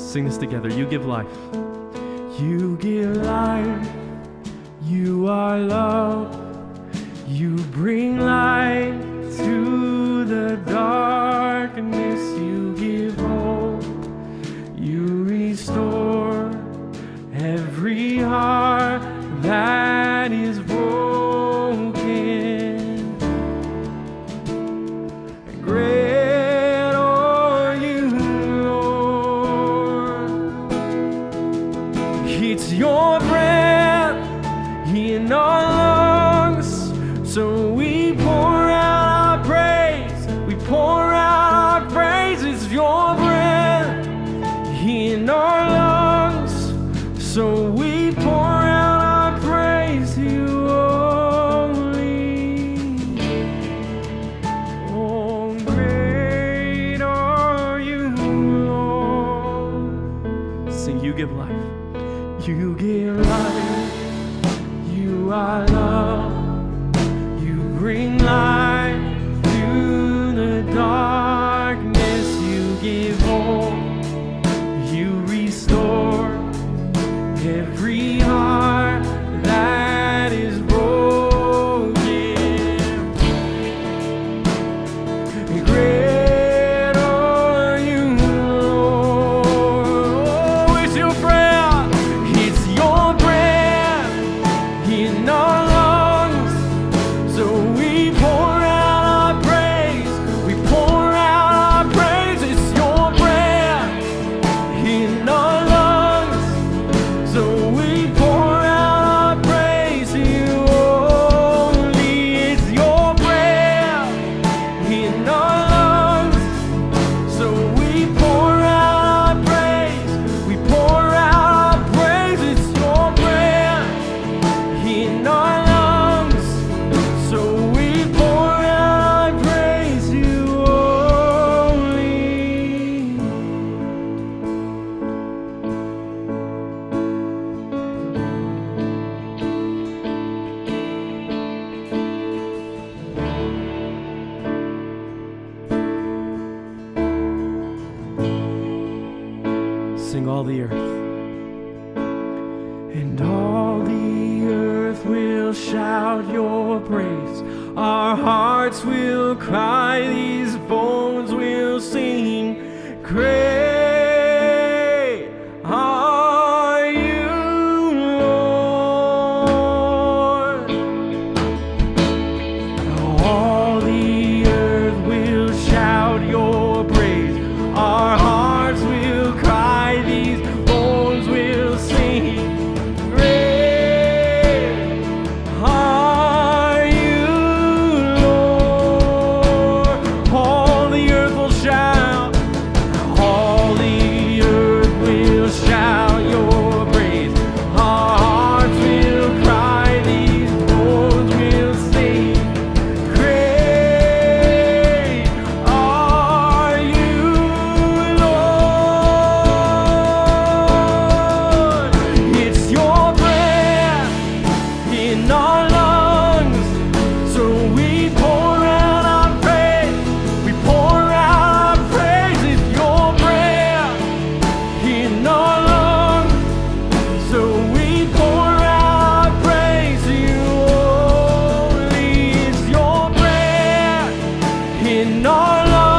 Sing this together. You give life. You give life. You are love. You bring light to the darkness. You give hope. You restore every heart that is broken. Great are you, Lord. It's your breath in our lungs, so we pour out our praise. We pour out our praise. It's your breath in our lungs, so we pour out our praise to you only. Oh, great are you, Lord. Sing, you give life. You give life. You are love. You bring light to the darkness. You give hope. You restore every heart that is broken. Great are you, Lord. Oh, it's your breath. It's your breath in our lungs, so we pour out our praise. We pour out our praise. It's your breath in our lungs, so we pour out our praise to you only. It's your breath in our lungs, so we pour out our praise. We pour out our praise. It's your breath in our lungs, so we pour out our praise to you only. Sing all the earth. And all the earth will shout your praise. Our hearts will cry, these bones will sing. Great are you, Lord. All the earth will shout your praise. Our hearts will cry, these bones will sing. Great are you, Lord. All the earth will shout. All the earth will shout your praise. Our hearts will cry, these bones will sing. Great are you, Lord. It's your breath in our lungs, so we pour out our praise. We pour out our praise. It's your breath in our lungs, so we pour out our praise to you only. It's your breath in our lungs.